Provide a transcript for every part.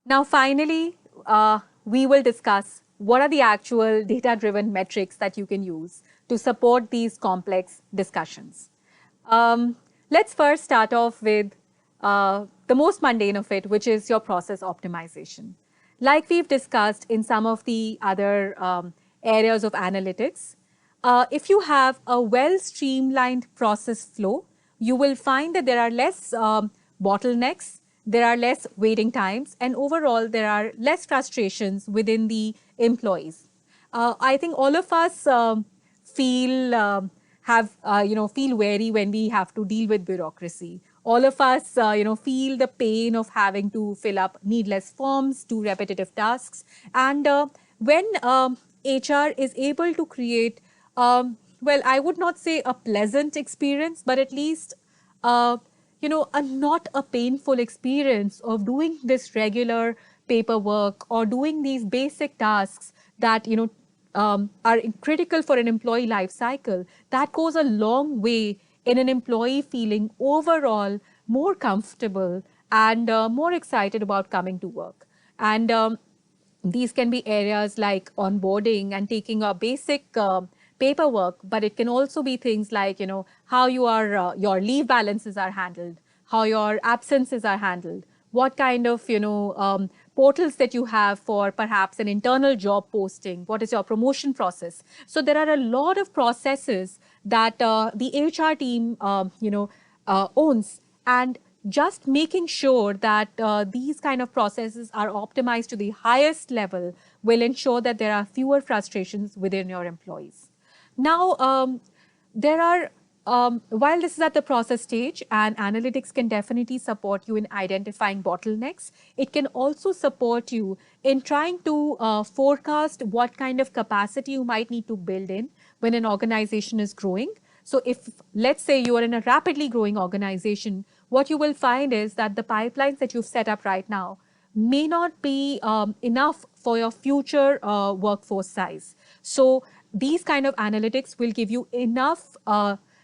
Now, finally, we will discuss what are the actual data-driven metrics that you can use to support these complex discussions. Um, let's first start off with the most mundane of it, which is your process optimization. Like we've discussed in some of the other areas of analytics, if you have a well streamlined process flow, you will find that there are less bottlenecks, there are less waiting times, and overall, there are less frustrations within the employees. I think all of us feel feel wary when we have to deal with bureaucracy. All of us feel the pain of having to fill up needless forms, do repetitive tasks, and when HR is able to create well, I would not say a pleasant experience, but at least uh, a not a painful experience of doing this regular paperwork or doing these basic tasks that are critical for an employee life cycle. That goes a long way in an employee feeling overall more comfortable and more excited about coming to work. And these can be areas like onboarding and taking a basic paperwork, but it can also be things like how your leave balances are handled, how your absences are handled, what kind of portals that you have for perhaps an internal job posting, what is your promotion process. So there are a lot of processes that the HR team owns, and just making sure that these kind of processes are optimized to the highest level will ensure that there are fewer frustrations within your employees. Now, there are, while this is at the process stage, and analytics can definitely support you in identifying bottlenecks, it can also support you in trying to forecast what kind of capacity you might need to build in when an organization is growing. So if, let's say, you are in a rapidly growing organization, what you will find is that the pipelines that you've set up right now may not be enough for your future workforce size. So these kind of analytics will give you enough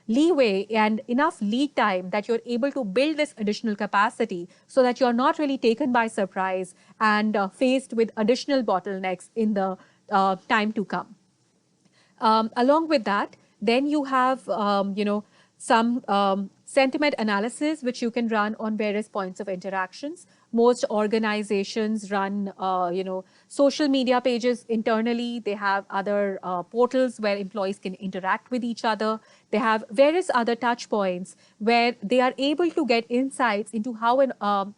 leeway and enough lead time that you're able to build this additional capacity so that you're not really taken by surprise and faced with additional bottlenecks in the time to come. Along with that, then you have, some sentiment analysis, which you can run on various points of interactions. Most organizations run, social media pages internally. They have other portals where employees can interact with each other. They have various other touch points where they are able to get insights into how an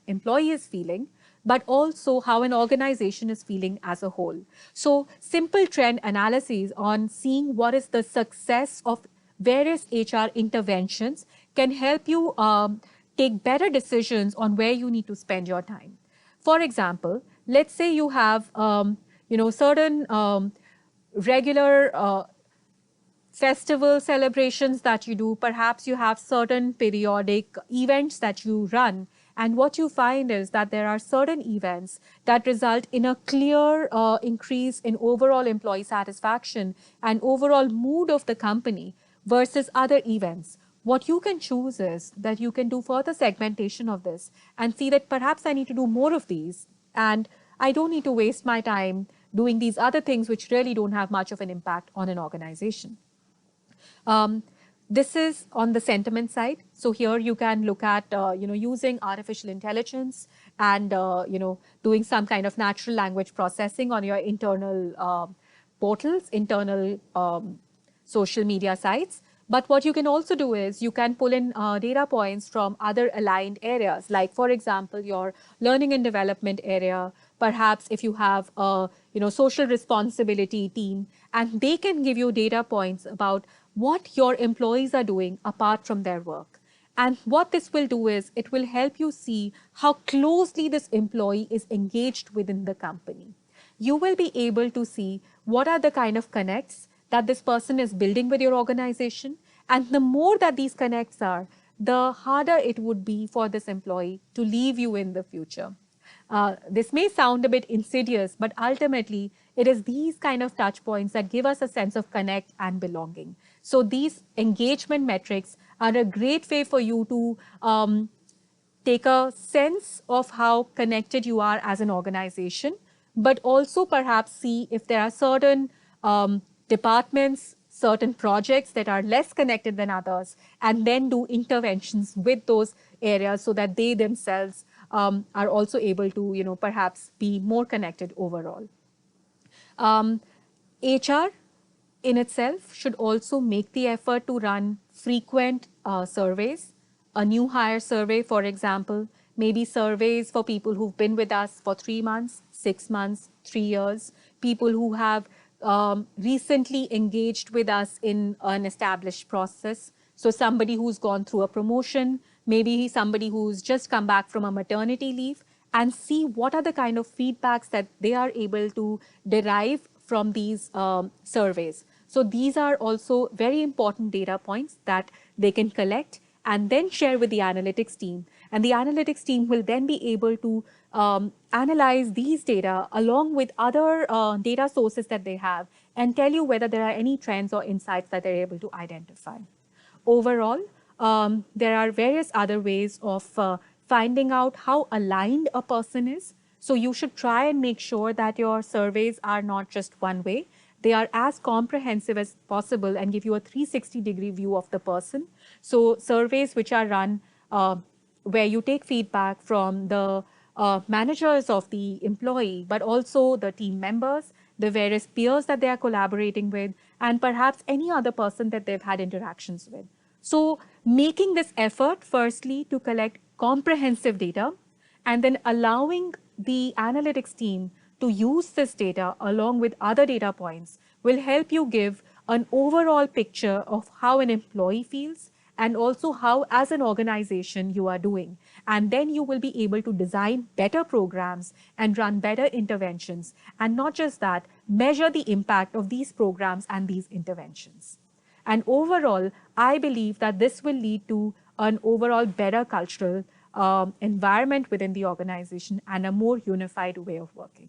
employee is feeling, but also how an organization is feeling as a whole. So simple trend analyses on seeing what is the success of various HR interventions can help you take better decisions on where you need to spend your time. For example, let's say you have certain regular festival celebrations that you do. Perhaps you have certain periodic events that you run. And what you find is that there are certain events that result in a clear increase in overall employee satisfaction and overall mood of the company versus other events. What you can choose is that you can do further segmentation of this and see that perhaps I need to do more of these. And I don't need to waste my time doing these other things which really don't have much of an impact on an organization. Um, this is on the sentiment side. So here you can look at, using artificial intelligence and, doing some kind of natural language processing on your internal portals, internal social media sites. But what you can also do is you can pull in data points from other aligned areas, like, for example, your learning and development area. Perhaps if you have a social responsibility team, and they can give you data points about what your employees are doing apart from their work. And what this will do is it will help you see how closely this employee is engaged within the company. You will be able to see what are the kind of connects that this person is building with your organization. And the more that these connects are, the harder it would be for this employee to leave you in the future. This may sound a bit insidious, but ultimately, it is these kind of touch points that give us a sense of connect and belonging. So these engagement metrics are a great way for you to take a sense of how connected you are as an organization, but also perhaps see if there are certain departments, certain projects that are less connected than others, and then do interventions with those areas so that they themselves are also able to, perhaps be more connected overall. HR in itself should also make the effort to run frequent surveys, a new hire survey, for example, maybe surveys for people who've been with us for 3 months, 6 months, 3 years, people who have recently engaged with us in an established process. So somebody who's gone through a promotion, maybe somebody who's just come back from a maternity leave, and see what are the kind of feedbacks that they are able to derive from these surveys. So these are also very important data points that they can collect and then share with the analytics team. And the analytics team will then be able to analyze these data along with other data sources that they have and tell you whether there are any trends or insights that they're able to identify. Overall, there are various other ways of finding out how aligned a person is. So you should try and make sure that your surveys are not just one way. They are as comprehensive as possible and give you a 360-degree view of the person. So surveys which are run where you take feedback from the managers of the employee, but also the team members, the various peers that they are collaborating with, and perhaps any other person that they've had interactions with. So making this effort, firstly, to collect comprehensive data, and then allowing the analytics team to use this data along with other data points will help you give an overall picture of how an employee feels and also how, as an organization, you are doing. And then you will be able to design better programs and run better interventions. And not just that, measure the impact of these programs and these interventions. And overall, I believe that this will lead to an overall better cultural environment within the organization and a more unified way of working.